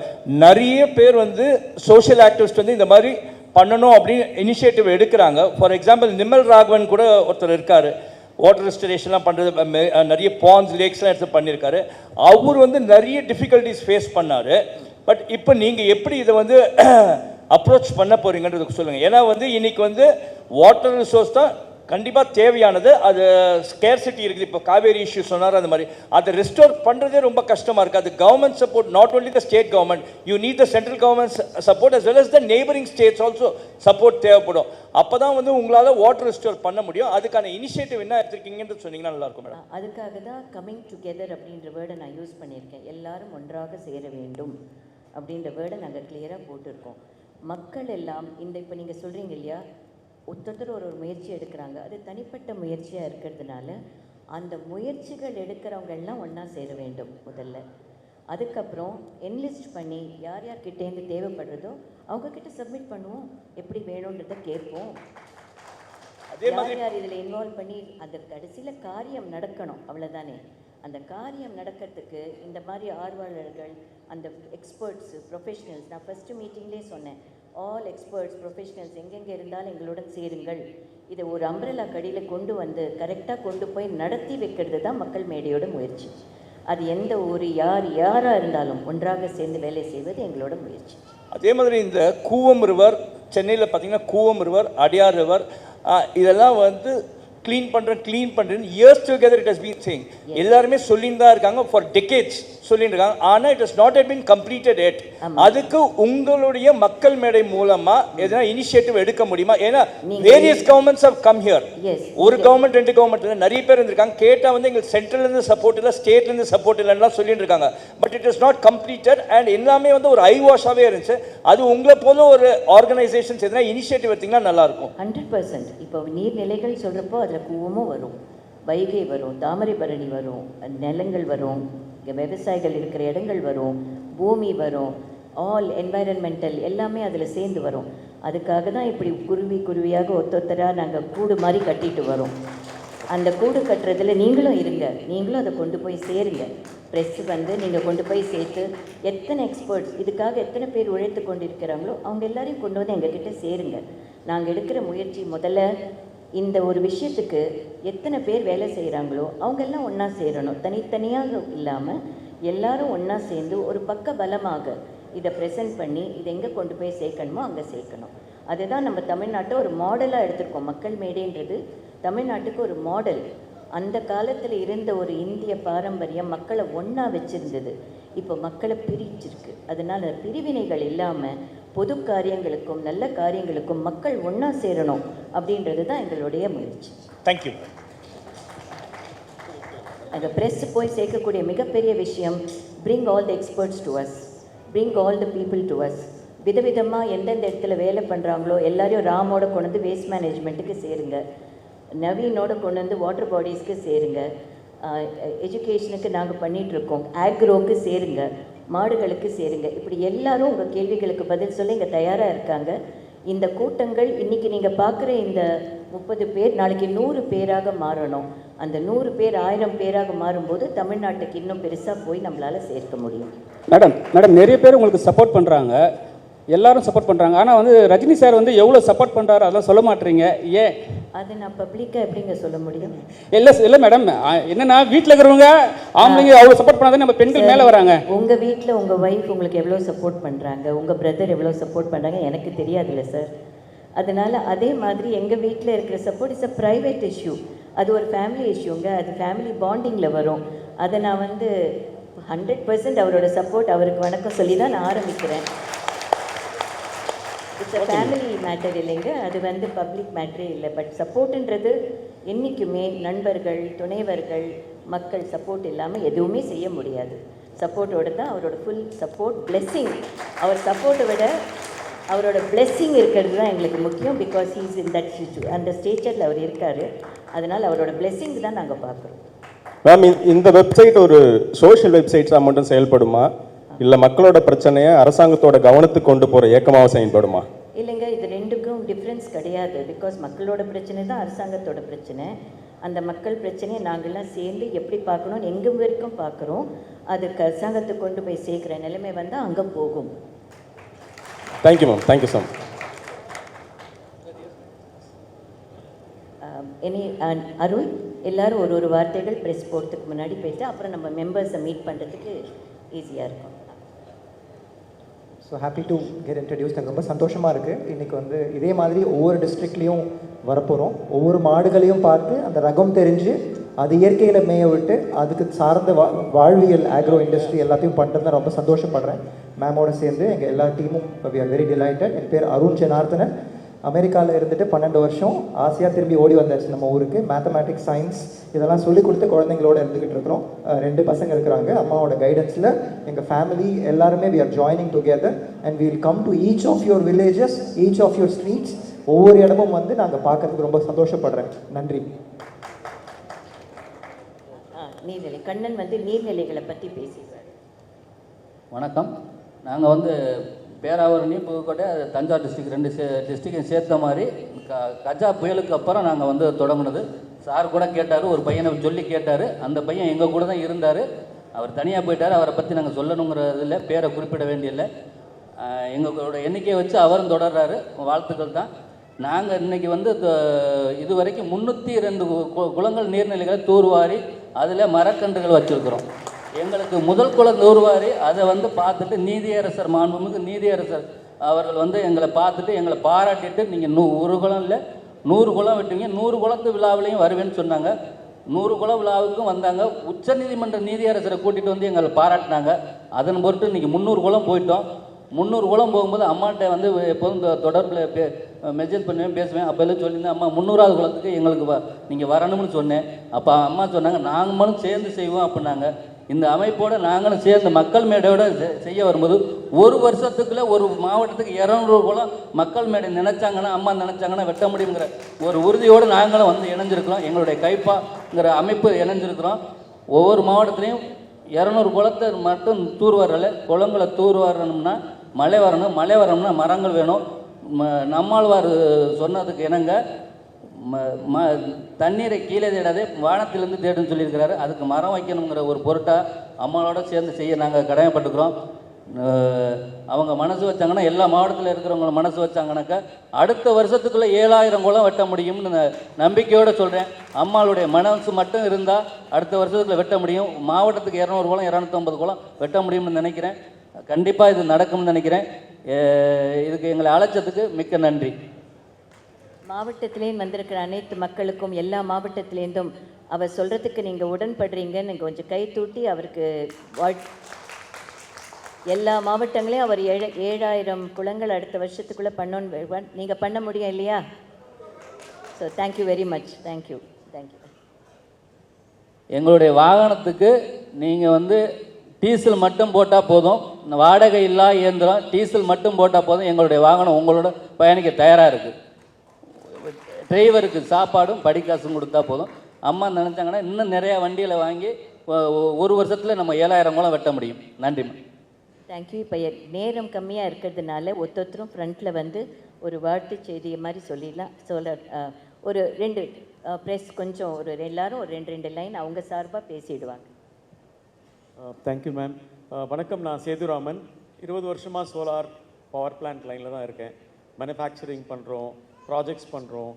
நிறைய பேர் வந்து சோஷியல் ஆக்டிவிஸ்ட் வந்து இந்த மாதிரி பண்ணணும் அப்படின்னு இனிஷியேட்டிவ் எடுக்கிறாங்க. ஃபார் எக்ஸாம்பிள் நிமல் ராகவன் கூட ஒருத்தர் இருக்கார், வாட்டர் ரெஸ்டரேஷன்லாம் பண்ணுறது, நிறைய பாண்ட்ஸ் லேக்ஸ்லாம் எடுத்து பண்ணியிருக்காரு. அவர் வந்து நிறைய டிஃபிகல்ட்டிஸ் ஃபேஸ் பண்ணார். பட் இப்போ நீங்கள் எப்படி இதை வந்து அப்ரோச் பண்ண போகிறீங்கன்றதுக்கு சொல்லுங்கள். ஏன்னா வந்து இன்னைக்கு வந்து வாட்டர் ரிசோர்ஸ் தான் கண்டிப்பாக தேவையானது. அது ஸ்கேர்சிட்டி இருக்குது. இப்போ காவேரி இஷ்யூ சொன்னார், அந்த மாதிரி அதை ரெஸ்டோர் பண்ணுறதே ரொம்ப கஷ்டமாக இருக்குது. அது government support, not only the state government, you need the central government support as well as the neighbouring states also support தேவைப்படும். அப்போ தான் வந்து உங்களால் வாட்டர் ரெஸ்டோர் பண்ண முடியும். அதுக்கான இனிஷியேட்டிவ் என்ன எடுத்துருக்கீங்கன்னு சொன்னீங்கன்னா நல்லாயிருக்கும் மேடம். அதுக்காக தான் கம்மிங் டுகெதர் அப்படின்ற வேர்டை நான் யூஸ் பண்ணியிருக்கேன். எல்லாரும் ஒன்றாக சேர வேண்டும் அப்படின்ற வேர்டை நாங்கள் கிளியராக போட்டிருக்கோம். மக்கள் எல்லாம் இப்போ நீங்கள் சொல்கிறீங்க இல்லையா, ஒருத்தர் ஒரு முயற்சி எடுக்கிறாங்க, அது தனிப்பட்ட முயற்சியாக இருக்கிறதுனால அந்த முயற்சிகள் எடுக்கிறவங்க எல்லாம் ஒன்றா சேர வேண்டும் முதல்ல. அதுக்கப்புறம் என்லிஸ்ட் பண்ணி யார் யார்கிட்டேருந்து தேவைப்படுறதோ அவங்கக்கிட்ட சப்மிட் பண்ணுவோம், எப்படி வேணுன்றதை கேட்போம். யார் யார் இதில் இன்வால்வ் பண்ணி அந்த கடைசியில் காரியம் நடக்கணும், அவ்வளோதானே. அந்த காரியம் நடக்கிறதுக்கு இந்த மாதிரி ஆர்வலர்கள், அந்த எக்ஸ்பர்ட்ஸு, ப்ரொஃபஷனல்ஸ், நான் ஃபஸ்ட்டு மீட்டிங்லேயே சொன்னேன், ஆல் எக்ஸ்பர்ட்ஸ் ப்ரொஃபஷனல்ஸ் எங்கெங்கே இருந்தாலும் எங்களுடன் சேருங்கள். இதை ஒரு அம்ப்ரெல்லா கடியில் கொண்டு வந்து கரெக்டாக கொண்டு போய் நடத்தி வைக்கிறது தான் மக்கள் மேடையோட முயற்சி. அது எந்த ஒரு யாராக இருந்தாலும் ஒன்றாக சேர்ந்து வேலை செய்வது எங்களோட முயற்சி. அதே மாதிரி இந்த கூவம் ரிவர், சென்னையில் பார்த்தீங்கன்னா கூவம் ரிவர், அடையார் ரிவர், இதெல்லாம் வந்து க்ளீன் பண்ணுறேன்னு years together it has been saying. எல்லாருமே சொல்லிட்டு தான் இருக்காங்க, ஃபார் டெக்கேட்ஸ் சொல்லிட்டு இருக்காங்க. ஆனால் it has not yet been completed yet. அதுக்கு உங்களுடைய மக்கள் மேடை மூலமாக எதனா இனிஷியேட்டிவ் எடுக்க முடியுமா? ஏன்னா various governments have come here. ஒரு கவர்மெண்ட் ரெண்டு கவர்மெண்ட் நிறைய பேர் இருந்திருக்காங்க. கேட்டால் வந்து எங்களுக்கு சென்ட்ரல்லேருந்து சப்போர்ட் இல்லை, ஸ்டேட்லேருந்து சப்போர்ட் இல்லைன்னா சொல்லிட்டு இருக்காங்க. But it is not completed and எல்லாமே வந்து ஒரு ஐ வாஷாகவே இருந்துச்சு. அது உங்களை போல ஒரு ஆர்கனைசேஷன்ஸ் எதனா இனிஷியேட்டிவ் எடுத்திங்கன்னா நல்லாயிருக்கும். 100%. இப்போ நீர்நிலைகள் சொல்கிறப்போ அதில் கூவமும் வரும், வைகை வரும், தாமிரபரணி வரும், நிலங்கள் வரும், விவசாயிகள் இருக்கிற இடங்கள் வரும், பூமி வரும், ஆல் என்வாயரன்மெண்டல் எல்லாமே அதில் சேர்ந்து வரும். அதுக்காக தான் இப்படி குருவியாக ஒத்தொத்தராக நாங்கள் கூடு மாதிரி கட்டிட்டு வரோம். அந்த கூடு கட்டுறதுல நீங்களும் இருங்க, நீங்களும் அதை கொண்டு போய் சேருங்க. ப்ரெஸ் வந்து நீங்கள் கொண்டு போய் சேர்த்து எத்தனை எக்ஸ்பர்ட்ஸ் இதுக்காக எத்தனை பேர் உழைத்து கொண்டு இருக்கிறாங்களோ அவங்க எல்லாரையும் கொண்டு வந்து எங்ககிட்ட சேருங்க. நாங்கள் எடுக்கிற முயற்சி முதல்ல இந்த ஒரு விஷயத்துக்கு எத்தனை பேர் வேலை செய்கிறாங்களோ அவங்கெல்லாம் ஒன்றா சேரணும். தனித்தனியாக இல்லாமல் எல்லாரும் ஒன்றா சேர்ந்து ஒரு பக்க பலமாக இதை ப்ரெசென்ட் பண்ணி இதை எங்கே கொண்டு போய் சேர்க்கணுமோ அங்கே சேர்க்கணும். அதுதான் நம்ம தமிழ்நாட்டை ஒரு மாடலாக எடுத்திருக்கோம். மக்கள் மேடைன்றது தமிழ்நாட்டுக்கு ஒரு மாடல். அந்த காலத்தில் இருந்த ஒரு இந்திய பாரம்பரியம் மக்களை ஒன்றா வச்சுருந்தது. இப்போ மக்களை பிரிச்சிருக்கு. அதனால் பிரிவினைகள் இல்லாமல் பொது காரியங்களுக்கும் நல்ல காரியங்களுக்கும் மக்கள் ஒன்றா சேரணும் அப்படின்றது தான் எங்களுடைய முயற்சி. தேங்க்யூ. அந்த ப்ரெஸ் போய் சேர்க்கக்கூடிய மிகப்பெரிய விஷயம், bring all the experts to us, bring all the people to us. விதவிதமாக எந்தெந்த இடத்துல வேலை பண்ணுறாங்களோ எல்லாரையும் ராமோட கொண்டு வந்து வேஸ்ட் மேனேஜ்மெண்ட்டுக்கு சேருங்க, நவீனோட கொண்டு வந்து வாட்டர் பாடிஸ்க்கு சேருங்க, எஜுகேஷனுக்கு நாங்கள் பண்ணிகிட்ருக்கோம், ஆக்ரோக்கு சேருங்க, மாடுகளுக்கு சேருங்க. இப்படி எல்லாரும் உங்கள் கேள்விகளுக்கு பதில் சொல்ல இங்கே தயாராக இருக்காங்க. இந்த கூட்டங்கள் இன்றைக்கி நீங்கள் பார்க்குற இந்த 30 பேர் நாளைக்கு 100 பேராக மாறணும். அந்த 100 பேர் 1000 பேராக மாறும்போது தமிழ்நாட்டுக்கு இன்னும் பெருசாக போய் நம்மளால் சேர்க்க முடியும். மேடம் நிறைய பேர் உங்களுக்கு சப்போர்ட் பண்ணுறாங்க, எல்லாரும் சப்போர்ட் பண்ணுறாங்க. ஆனால் வந்து ரஜினி சார் வந்து எவ்வளோ சப்போர்ட் பண்ணுறாரு அதெல்லாம் சொல்ல மாட்டீங்க, ஏன்? அது நான் பப்ளிக்காக எப்படிங்க சொல்ல முடியும்? இல்லை மேடம், என்னன்னா வீட்டில் இருக்கிறவங்க ஆம்பளைங்க அவ்வளோ சப்போர்ட் பண்ணாதான் நம்ம பெண்கள் மேலே வராங்க. உங்கள் வீட்டில் உங்கள் ஒய்ஃப் உங்களுக்கு எவ்வளோ சப்போர்ட் பண்ணுறாங்க, உங்கள் பிரதர் எவ்வளோ சப்போர்ட் பண்ணுறாங்க எனக்கு தெரியாதுல்ல சார். அதனால் அதே மாதிரி எங்கள் வீட்டில் இருக்கிற support is a private issue. அது ஒரு ஃபேமிலி இஷ்யூங்க, அது ஃபேமிலி பாண்டிங்கில் வரும். அதை நான் வந்து 100% அவரோட சப்போர்ட் அவருக்கு வணக்கம் சொல்லி தான் நான் ஆரம்பிக்கிறேன். இட்ஸ் அ ஃபேமிலி மேட்டர் இல்லைங்க, அது வந்து பப்ளிக் மேட்டரே இல்லை. பட் சப்போர்ட்டுன்றது என்றைக்குமே நண்பர்கள், துணைவர்கள், மக்கள் சப்போர்ட் இல்லாமல் எதுவுமே செய்ய முடியாது. சப்போர்ட்டோடு தான் அவரோட ஃபுல் சப்போர்ட், பிளெஸ்ஸிங். அவர் சப்போர்ட்டை விட அவரோட blessing இருக்கிறது தான் எங்களுக்கு முக்கியம். பிகாஸ் ஹீஸ் இன் தட் அந்த ஸ்டேச்சரில் அவர் இருக்கார். அதனால் அவரோட blessing தான் நாங்கள் பார்க்குறோம். மேம், இந்த வெப்சைட் ஒரு சோஷியல் வெப்சைட்ஸாக மட்டும் செயல்படுமா, இல்லை மக்களோட பிரச்சனையை அரசாங்கத்தோட கவனத்துக்கு கொண்டு போகிற இயக்கமாக செயல்படுமா? இல்லைங்க, இது ரெண்டுக்கும் டிஃப்ரென்ஸ் கிடையாது. பிகாஸ் மக்களோட பிரச்சனை தான் அரசாங்கத்தோட பிரச்சனை. அந்த மக்கள் பிரச்சனையை நாங்கள்லாம் சேர்ந்து எப்படி பார்க்கணும், எங்கே வரைக்கும் பார்க்குறோம், அதுக்கு அரசாங்கத்துக்கு கொண்டு போய் சேர்க்குற நிலைமை வந்தால் அங்கே போகும். Thank you ma'am, thank you so much. Any Arun, எல்லாரும் ஒரு வார்த்தைகள் ப்ரெஸ் போகிறதுக்கு முன்னாடி போயிட்டு அப்புறம் நம்ம மெம்பர்ஸை மீட் பண்ணுறதுக்கு ஈஸியாக இருக்கும். So happy to get introduce. எனக்கு ரொம்ப சந்தோஷமாக இருக்குது. இன்றைக்கி வந்து இதே மாதிரி ஒவ்வொரு டிஸ்ட்ரிக்ட்லேயும் வரப்போகிறோம். ஒவ்வொரு மாடுகளையும் பார்த்து அந்த ரகம் தெரிஞ்சு அது இயற்கையில் மேய விட்டு அதுக்கு சார்ந்த வாழ்வியல் ஆக்ரோ இண்டஸ்ட்ரி எல்லாத்தையும் பண்ணுறது ரொம்ப சந்தோஷப்படுறேன். மேமோட சேர்ந்து எங்கள் எல்லா டீமும் வி ஆர் வெரி டிலைட்டட். என் பேர் அருண் ஜனார்த்தனன். அமெரிக்காவில் இருந்துட்டு 12 வருஷம் ஆசையாக திரும்பி ஓடி வந்தாச்சு நம்ம ஊருக்கு. மேத்தமேட்டிக்ஸ், சயின்ஸ் இதெல்லாம் சொல்லிக் கொடுத்து குழந்தைங்களோட இருந்துக்கிட்டு இருக்கிறோம். 2 பசங்க இருக்கிறாங்க. அம்மாவோட கைடன்ஸில் எங்கள் ஃபேமிலி எல்லாருமே we are joining together and we will come to each of your villages, each of your streets. ஒவ்வொரு இடமும் வந்து நாங்கள் பார்க்கறதுக்கு ரொம்ப சந்தோஷப்படுறேன். நன்றி. நீர்நிலை கண்ணன் வந்து நீர்நிலைகளை பற்றி பேசிடுவார். வணக்கம். நாங்கள் வந்து பேராவூரணி, புதுக்கோட்டை, தஞ்சாவூர் டிஸ்ட்ரிக்ட் 2 டிஸ்ட்ரிக்டையும் சேர்த்த மாதிரி கஜா புயலுக்கு அப்புறம் நாங்கள் வந்து தொடங்கினது. சார் கூட கேட்டார், ஒரு பையனை சொல்லி கேட்டார். அந்த பையன் எங்கள் கூட தான் இருந்தார். அவர் தனியாக போயிட்டார். அவரை பற்றி நாங்கள் சொல்லணுங்கிறதில்ல, பேரை குறிப்பிட வேண்டியதில்லை. எங்களோட எண்ணிக்கையை வச்சு அவரும் தொடர்றாரு. வாழ்த்துக்கள் தான். நாங்கள் இன்றைக்கி வந்து இது வரைக்கும் 302 குளங்கள் நீர்நிலைகளை தூர்வாரி அதில் மரக்கன்றுகள் வச்சுருக்குறோம். எங்களுக்கு முதல் குளம் தூர்வாரி அதை வந்து பார்த்துட்டு நீதியரசர், மாண்புமிகு நீதியரசர் அவர்கள் வந்து எங்களை பார்த்துட்டு எங்களை பாராட்டிட்டு, நீங்கள் 1 குளம் இல்லை 100 குளம் விட்டீங்க, 100 குளத்து விழாவிலையும் வருவேன்னு சொன்னாங்க. 100 குள விழாவுக்கும் வந்தாங்க. உச்சநீதிமன்ற நீதியரசரை கூட்டிகிட்டு வந்து எங்களை பாராட்டினாங்க. அதன் பொருட்டு இன்றைக்கி 300 குளம் போயிட்டோம். 300 குளம் போகும்போது அம்மாட்ட வந்து எப்போதும் தொடர்பில் மெசேஜ் பண்ணுவேன், பேசுவேன். அப்போ எல்லாம் சொல்லியிருந்தேன், அம்மா 300வது குளத்துக்கு எங்களுக்கு நீங்கள் வரணும்னு சொன்னேன். அப்போ அம்மா சொன்னாங்க, நாங்களும் சேர்ந்து செய்வோம் அப்படின்னாங்க. இந்த அமைப்போடு நாங்களும் சேர்ந்து மக்கள் மேடையோடு செய்ய வரும்போது 1 வருஷத்துக்குள்ளே ஒரு மாவட்டத்துக்கு 200 குளம் மக்கள் மேடை நினச்சாங்கன்னா, அம்மா நினச்சாங்கன்னா வெட்ட முடியுங்கிற ஒரு உறுதியோடு நாங்களும் வந்து இணைஞ்சிருக்கிறோம். எங்களுடைய கைப்பாங்கிற அமைப்பு இணைஞ்சிருக்கிறோம். ஒவ்வொரு மாவட்டத்துலேயும் 200 குளத்தை மட்டும் தூர்வாரல. குளங்களை தூர்வாரணும்னா மழை வரணும், மழை வரணும்னா மரங்கள் வேணும். நம்மாழ்வார் சொன்னதுக்கு இணங்க தண்ணீரை கீழே தேடாதே வானத்திலேருந்து தேடுன்னு சொல்லியிருக்கிறாரு. அதுக்கு மரம் வைக்கணுங்கிற ஒரு பொருட்டாக அம்மாவோட சேர்ந்து செய்ய நாங்கள் கடமைப்பட்டுக்கிறோம். அவங்க மனசு வச்சாங்கன்னா, எல்லா மாவட்டத்தில் இருக்கிறவங்க மனசு வச்சாங்கனாக்கா அடுத்த வருஷத்துக்குள்ளே 7000 குளம் வெட்ட முடியும்னு நம்பிக்கையோடு சொல்கிறேன். அம்மாளுடைய மனசு மட்டும் இருந்தால் அடுத்த வருஷத்துக்குள்ளே வெட்ட முடியும். மாவட்டத்துக்கு 200 குளம் 250 குளம் வெட்ட முடியும்னு நினைக்கிறேன். கண்டிப்பாக இது நடக்கும்னு நினைக்கிறேன். இதுக்கு எங்களை அழைச்சதுக்கு மிக்க நன்றி. மாவட்டத்திலேயும் வந்திருக்கிற அனைத்து மக்களுக்கும், எல்லா மாவட்டத்திலேருந்தும் அவர் சொல்கிறதுக்கு நீங்கள் உடன்படுறீங்கன்னு நீங்கள் கொஞ்சம் கை தூட்டி அவருக்கு எல்லா மாவட்டங்களையும் அவர் 7000 குளங்கள் அடுத்த வருஷத்துக்குள்ளே பண்ணோன்னு நீங்கள் பண்ண முடியும் இல்லையா? So thank you very much. Thank you. எங்களுடைய வாகனத்துக்கு நீங்கள் வந்து டீசல் மட்டும் போட்டால் போதும். வாடகை இல்லா இயந்திரம், டீசல் மட்டும் போட்டால் போதும். எங்களுடைய வாகனம் உங்களோட பயணிக்க தயாராக இருக்குது. டிரைவருக்கு சாப்பாடும் படிக்காசும் கொடுத்தா போதும். அம்மா நினச்சாங்கன்னா இன்னும் நிறையா வண்டியில் வாங்கி 1 வருஷத்தில் நம்ம 7000 குளம் வெட்ட முடியும். நன்றிம்மா. தேங்க்யூ. இப்போ நேரம் கம்மியாக இருக்கிறதுனால ஒருத்தரும் ஃப்ரண்ட்டில் வந்து ஒரு வாழ்த்து செய்தியை மாதிரி சொல்லிடலாம். ஒரு 2 ப்ரெஸ் கொஞ்சம் எல்லாரும் ஒரு 2 லைன் அவங்க சார்பாக பேசிடுவாங்க. Thank you ma'am. வணக்கம். நான் சேதுராமன். 20 வருஷமாக சோலார் பவர் பிளான்ட் லைனில் தான் இருக்கேன். மேனுஃபேக்சரிங் பண்ணுறோம், ப்ராஜெக்ட்ஸ் பண்ணுறோம்,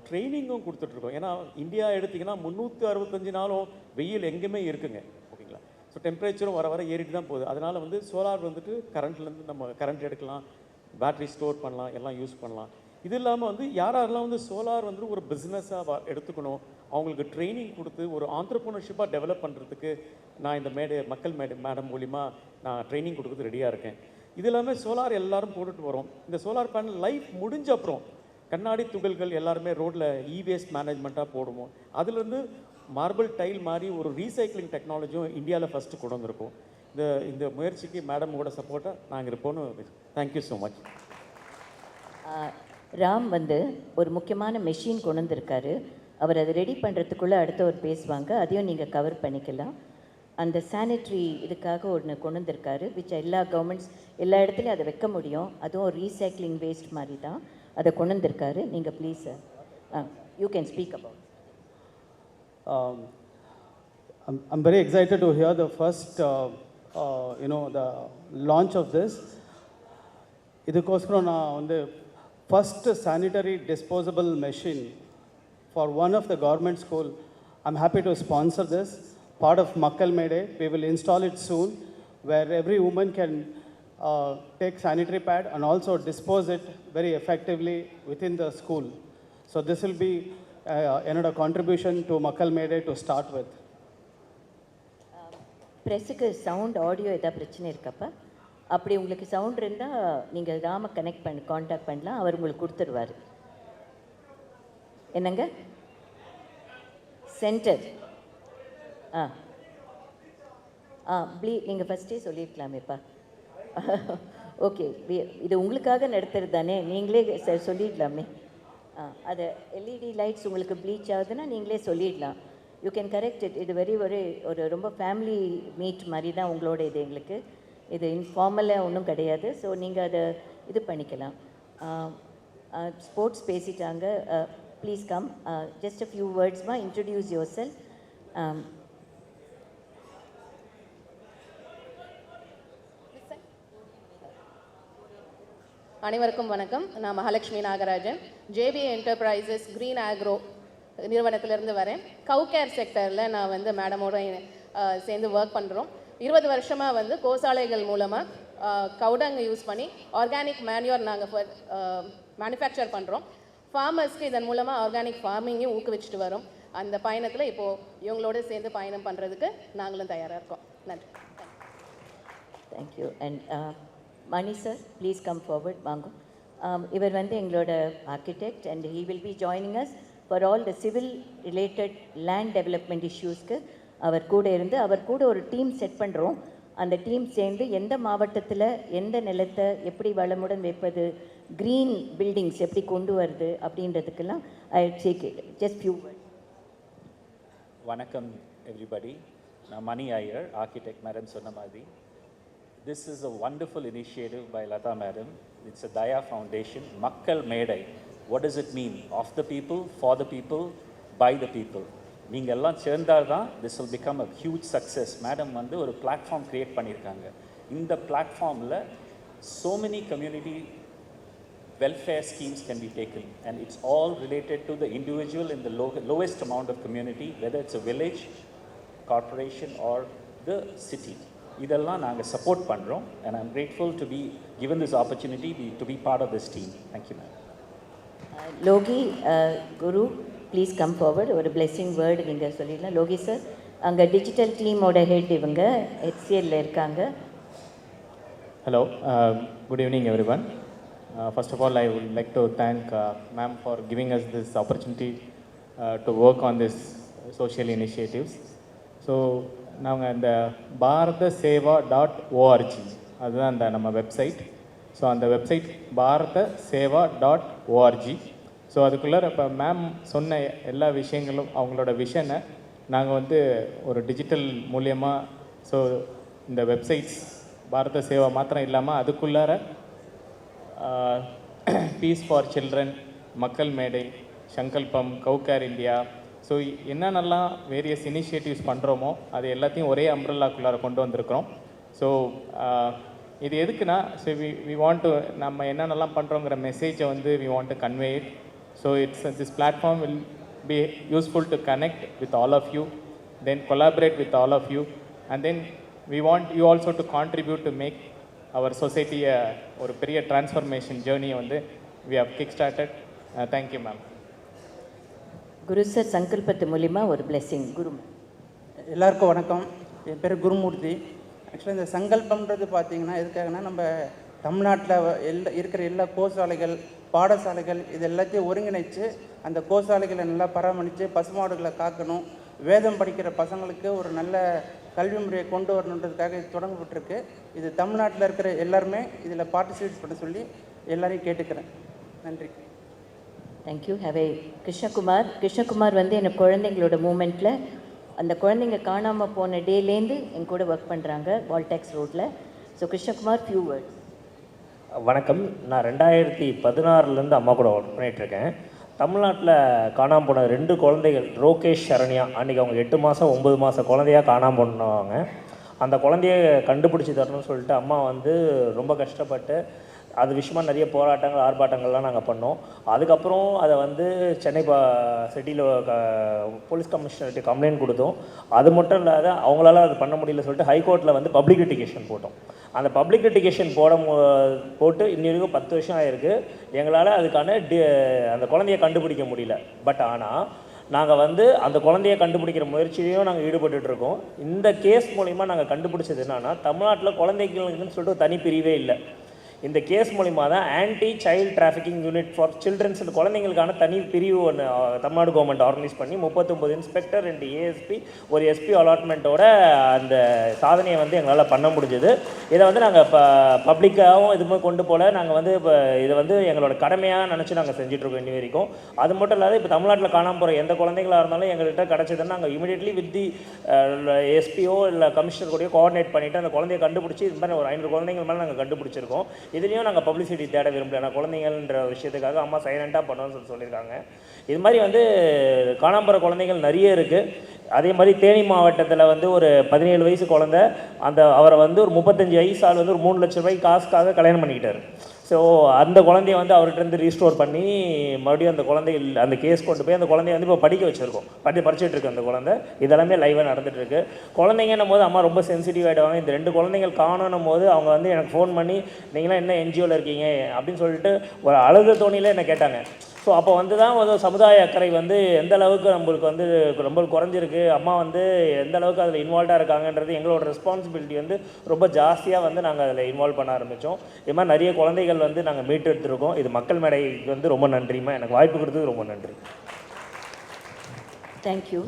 ட்ரைனிங்கும் கொடுத்துட்ருக்கோம். ஏன்னா இந்தியா எடுத்திங்கன்னா 365 நாளும் வெயில் எங்கேயுமே இருக்குங்க. ஓகேங்களா? ஸோ டெம்பரேச்சரும் வர வர ஏறிட்டு தான் போகுது. அதனால் வந்து சோலார் வந்துட்டு கரண்ட்லேருந்து நம்ம கரண்ட் எடுக்கலாம், பேட்ரி ஸ்டோர் பண்ணலாம், எல்லாம் யூஸ் பண்ணலாம். இது இல்லாமல் வந்து யாரெல்லாம் வந்து சோலார் வந்துட்டு ஒரு பிஸ்னஸாக எடுத்துக்கணும், அவங்களுக்கு ட்ரைனிங் கொடுத்து ஒரு ஆண்டர்ப்ரனர்ஷிப்பாக டெவலப் பண்ணுறதுக்கு நான் இந்த மக்கள் மேடம் மூலிமா நான் ட்ரைனிங் கொடுக்குறது ரெடியாக இருக்கேன். இது இல்லாமல் சோலார் எல்லாரும் போட்டுட்டு வரோம். இந்த சோலார் பேனல் லைஃப் முடிஞ்ச அப்புறம் கண்ணாடி துகள்கள் எல்லாருமே ரோட்டில் வேஸ்ட் மேனேஜ்மெண்ட்டாக போடுவோம். அதுலேருந்து மார்பிள் டைல் மாதிரி ஒரு ரீசைக்ளிங் டெக்னாலஜியும் இந்தியாவில் ஃபஸ்ட்டு கொண்டு வந்திருக்கோம். இந்த முயற்சிக்கு மேடமோட சப்போர்ட்டாக நாங்கள் இருப்போன்னு. Thank you so much. ராம் வந்து ஒரு முக்கியமான மெஷின் கொண்டு வந்திருக்காரு. அவர் அதை ரெடி பண்ணுறதுக்குள்ளே அடுத்தவர் பேசுவாங்க, அதையும் நீங்கள் கவர் பண்ணிக்கலாம். அந்த சானிட்ரி இதுக்காக ஒன்று கொண்டு வந்திருக்காரு, விச் எல்லா கவர்மெண்ட்ஸ் எல்லா இடத்துலையும் அதை வைக்க முடியும். அதுவும் ரீசைக்ளிங் வேஸ்ட் மாதிரி தான் அதை கொண்டு வந்திருக்காரு. நீங்கள் please you can speak about. I'm very excited to hear the first, the launch of this. ಇದಕ್ಕೋಸ್ಕರ ನಾನು ಒಂದು first sanitary disposable machine for one of the government school. I am happy to sponsor this part of Makkal Mede. We will install it soon, where every woman can take sanitary pad and also dispose it very effectively within the school. So this will be another contribution to Makkal Mede to start with. ப்ரெஸ்ஸுக்கு சவுண்ட் ஆடியோ எதாவது பிரச்சனை இருக்கப்பா? அப்படி உங்களுக்கு சவுண்ட் இருந்தால் நீங்கள் ராம காண்டாக்ட் பண்ணலாம், அவர் உங்களுக்கு கொடுத்துருவார். என்னங்க சென்டர் நீங்கள் ஃபஸ்ட்டே சொல்லியிருக்கலாமேப்பா. ஓகே, இது உங்களுக்காக நடத்துறது தானே, நீங்களே சொல்லிடலாமே. அது எல்இடி லைட்ஸ் உங்களுக்கு ப்ளீச் ஆகுதுன்னா நீங்களே சொல்லிடலாம். You can correct it. இது ஒரு ரொம்ப ஃபேமிலி மீட் மாதிரி தான் உங்களோட இது. எங்களுக்கு இது இன்ஃபார்மலாக ஒன்றும் கிடையாது. ஸோ நீங்கள் அதை இது பண்ணிக்கலாம். ஸ்போர்ட்ஸ் பேசிட்டாங்க. Please come, just a few வேர்ட்ஸ்மா, இன்ட்ரடியூஸ் யுவர் செல்ஃப். அனைவருக்கும் வணக்கம். நான் Mahalakshmi Nagarajan, JP enterprises green agro நிறுவனத்திலேருந்து வரேன். கவு கேர் செக்டரில் நான் வந்து மேடமோட சேர்ந்து ஒர்க் பண்ணுறோம். 20 வருஷமாக வந்து கோசாலைகள் மூலமாக கவுடங்கை யூஸ் பண்ணி ஆர்கானிக் மேன்யூர் நாங்கள் மேனுஃபேக்சர் பண்ணுறோம். ஃபார்மர்ஸ்க்கு இதன் மூலமாக ஆர்கானிக் ஃபார்மிங்கையும் ஊக்குவிச்சுட்டு வரோம். அந்த பயணத்தில் இப்போது இவங்களோட சேர்ந்து பயணம் பண்ணுறதுக்கு நாங்களும் தயாராக இருக்கோம். நன்றி. Thank you. And Mani sir, please come forward. வாங்க. இவர் வந்து எங்களோட architect and he will be joining us for all the civil related land development இஷ்யூஸ்க்கு அவர் கூட இருந்து, அவர் கூட ஒரு டீம் செட் பண்ணுறோம். அந்த டீம் சேர்ந்து எந்த மாவட்டத்தில் எந்த நிலத்தை எப்படி வளமுடன் வைப்பது, க்ரீன் பில்டிங்ஸ் எப்படி கொண்டு வருது அப்படின்றதுக்கெல்லாம் I take it. Just few words. வணக்கம் எவ்ரிபடி. நான் மணி ஐயர், ஆர்கிடெக்ட். மேடம் சொன்ன மாதிரி this is a wonderful initiative by Lata madam. It's a Daya Foundation. Makkal Medai. What does it mean? Of the people, for the people, by the people. நீங்கள் எல்லாம் சேர்ந்தால் தான் this will become a huge success. Madam வந்து ஒரு பிளாட்ஃபார்ம் க்ரியேட் பண்ணியிருக்காங்க. இந்த பிளாட்ஃபார்மில் so many community welfare schemes can be taken, and it's all related to the individual in the lowest amount of community, whether it's a village, corporation or the city. இதெல்லாம் நாங்கள் சப்போர்ட் பண்ணுறோம். and I'm grateful to be given this opportunity to be part of this team. Thank you, ma'am. Loki, Guru, please come forward. ஒரு பிளெஸிங் வேர்டு நீங்கள் சொல்லிடலாம். லோகி சார், அங்கே டிஜிட்டல் டீமோட ஹெட், இவங்க HCL இருக்காங்க. Hello, good evening everyone. First of all, I would like to thank ma'am for giving us this opportunity to work on this social initiatives. So நாங்கள் இந்த bharataseva.org அதுதான் அந்த நம்ம வெப்சைட். ஸோ அந்த வெப்சைட் bharataseva.org. ஸோ அதுக்குள்ளே இப்போ மேம் சொன்ன எல்லா விஷயங்களும், அவங்களோட விஷனை நாங்கள் வந்து ஒரு டிஜிட்டல் மூலியமாக, ஸோ இந்த வெப்சைட்ஸ் பாரத சேவா மாத்திரம் இல்லாமல் அதுக்குள்ளார பீஸ் ஃபார் சில்ட்ரன், மக்கள் மேடை, சங்கல்பம், கவு கேர் இந்தியா, ஸோ என்னென்னலாம் வேரியஸ் இனிஷியேட்டிவ்ஸ் பண்ணுறோமோ அது எல்லாத்தையும் ஒரே அம்ப்ரெல்லாக்குள்ளார கொண்டு வந்திருக்கிறோம். ஸோ இது எதுக்குன்னா, ஸோ வி வாண்ட் டு, நம்ம என்னென்னலாம் பண்ணுறோங்கிற மெசேஜை வந்து we want to convey it. So this platform will be useful to connect with all of you, then collaborate with all of you, and then we want you also to contribute to make our society ஒரு பெரிய டிரான்ஸ்ஃபர்மேஷன் ஜேர்னி வந்து we have kick started. Thank you, ma'am. Guru sir, சங்கல்பத்து மூலிமா ஒரு பிளெஸிங். குரு. எல்லாருக்கும் வணக்கம். என் பேர் குருமூர்த்தி. ஆக்சுவலாக இந்த சங்கல்பம்ன்றது பார்த்தீங்கன்னா எதுக்காகனா, நம்ம தமிழ்நாட்டில் இருக்கிற எல்லா கோசாலைகள், பாடசாலைகள் இது எல்லாத்தையும் ஒருங்கிணைச்சு அந்த கோசாலைகளை நல்லா பராமரித்து பசுமாடுகளை காக்கணும், வேதம் படிக்கிற பசங்களுக்கு ஒரு நல்ல கல்வி முறையை கொண்டு வரணுன்றதுக்காக இது தொடங்கப்பட்டிருக்கு. இது தமிழ்நாட்டில் இருக்கிற எல்லாருமே இதில் பார்ட்டிசிபேட் பண்ண சொல்லி எல்லாரையும் கேட்டுக்கிறேன். நன்றி. தேங்க்யூ. ஹேவ் ஏ கிருஷ்ணகுமார் வந்து எனக்கு குழந்தைங்களோட மூமெண்ட்டில் அந்த குழந்தைங்க காணாமல் போன டேலேருந்து என் கூட ஒர்க் பண்ணுறாங்க வால்டெக்ஸ் ரோட்டில். So Krishnakumar, few words. வணக்கம். நான் 2016 அம்மா கூட ஒர்க் பண்ணிகிட்ருக்கேன். தமிழ்நாட்டில் காணாமல் போன 2 குழந்தைகள், ரோகேஷ், சரண்யா, அன்றைக்கி அவங்க 8 மாதம் 9 மாத குழந்தையாக காணாமல் போனாங்க. அந்த குழந்தைய கண்டுபிடிச்சி தரணும்னு சொல்லிட்டு அம்மா வந்து ரொம்ப கஷ்டப்பட்டு அது விஷயமா நிறைய போராட்டங்கள் ஆர்ப்பாட்டங்கள்லாம் நாங்கள் பண்ணோம். அதுக்கப்புறம் அதை வந்து சென்னை சிட்டியில் போலீஸ் கமிஷனர்கிட்ட கம்ப்ளைண்ட் கொடுத்தோம். அது மட்டும் இல்லாத அவங்களால அது பண்ண முடியல சொல்லிட்டு ஹைகோர்ட்டில் வந்து பப்ளிக் லிட்டிகேஷன் போட்டோம். அந்த பப்ளிக் லிட்டிகேஷன் போட்டு இன்னி வரைக்கும் 10 வருஷம் ஆகிருக்கு. எங்களால் அதுக்கான அந்த குழந்தைய கண்டுபிடிக்க முடியல. பட் ஆனால் நாங்கள் வந்து அந்த குழந்தைய கண்டுபிடிக்கிற முயற்சியிலையும் நாங்கள் ஈடுபட்டுருக்கோம். இந்த கேஸ் மூலிமா நாங்கள் கண்டுபிடிச்சது என்னன்னா, தமிழ்நாட்டில் குழந்தைகளுக்குன்னு சொல்லிட்டு ஒரு தனி பிரிவே இல்லை. இந்த கேஸ் மூலிமா தான் anti child trafficking unit for children's, குழந்தைங்களுக்கான தனி பிரிவு ஒன்று தமிழ்நாடு கவர்மெண்ட் ஆர்கனைஸ் பண்ணி 39 இன்ஸ்பெக்டர் 2 ஏஎஸ்பி ஒரு எஸ்பி அலாட்மெண்ட்டோட அந்த சாதனையை வந்து எங்களால் பண்ண முடிஞ்சது. இதை வந்து நாங்கள் இப்போ பப்ளிக்காகவும் இதுமாதிரி கொண்டு போல நாங்கள் வந்து இப்போ இதை வந்து எங்களோட கடமையாக நினச்சி நாங்கள் செஞ்சிட்ருக்கோம் இன்னி வரைக்கும். அது மட்டும் இல்லாத இப்போ தமிழ்நாட்டில் காணாமல் போகிற எந்த குழந்தைகளாக இருந்தாலும் எங்கள்கிட்ட கிடச்சதுன்னு நாங்கள் இமீடியட்லி வித் தி எஸ்பிஓ இல்லை கமிஷனர் கூடயோ கோஆர்டினேட் பண்ணிவிட்டு அந்த குழந்தைய கண்டுபிடிச்சி இது மாதிரி ஒரு 500 குழந்தைகள் மேலே நாங்கள் கண்டுபிடிச்சிருக்கோம். இதுலேயும் நாங்கள் பப்ளிசிட்டி தேட விரும்பல. நான் குழந்தைங்கள்ன்ற விஷயத்துக்காக அம்மா சைலண்ட்டாக பண்ணணும்னு சொல்லியிருக்காங்க. இது மாதிரி வந்து காணாமல் போகிற குழந்தைகள் நிறைய இருக்குது. அதே மாதிரி தேனி மாவட்டத்தில் வந்து ஒரு 17 வயசு குழந்தை, அவரை வந்து ஒரு 35 வயசு ஆள் வந்து ஒரு 3 லட்ச ரூபாய்க்கு காசுக்காக கல்யாணம் பண்ணிக்கிட்டார். ஸோ அந்த குழந்தைய வந்து அவர்கிட்ட ரீஸ்டோர் பண்ணி மறுபடியும் அந்த குழந்தை அந்த கேஸ் கொண்டு போய் அந்த குழந்தைய வந்து இப்போ படிக்க வச்சுருக்கோம். படிச்சுட்டு இருக்கு அந்த குழந்தை. இதெல்லாமே லைவாக நடந்துகிட்டு இருக்கு. குழந்தைங்கன்னும் போது அம்மா ரொம்ப சென்சிட்டிவ் ஆகிடுவாங்க. இந்த 2 குழந்தைகள் காணணும் போது அவங்க வந்து எனக்கு ஃபோன் பண்ணி நீங்களாம் என்ன என்ஜிஓவில் இருக்கீங்க அப்படின்னு சொல்லிட்டு ஒரு அழுத தோணியில் என்னை கேட்டாங்க. ஸோ அப்போ வந்து தான் ஒரு சமுதாய அக்கறை வந்து எந்த அளவுக்கு நம்மளுக்கு வந்து ரொம்ப குறைஞ்சிருக்கு, அம்மா வந்து எந்த அளவுக்கு அதில் இன்வால்வ்டாக இருக்காங்கன்றது எங்களோட ரெஸ்பான்சிபிலிட்டி வந்து ரொம்ப ஜாஸ்தியாக வந்து நாங்கள் அதில் இன்வால்வ் பண்ண ஆரம்பித்தோம். இது மாதிரி நிறைய குழந்தைகள் வந்து நாங்கள் மீட்டு எடுத்துருக்கோம். இது மக்கள் மேடைக்கு வந்து ரொம்ப நன்றிம்மா. எனக்கு வாய்ப்பு கொடுத்தது ரொம்ப நன்றி. தேங்க்யூ.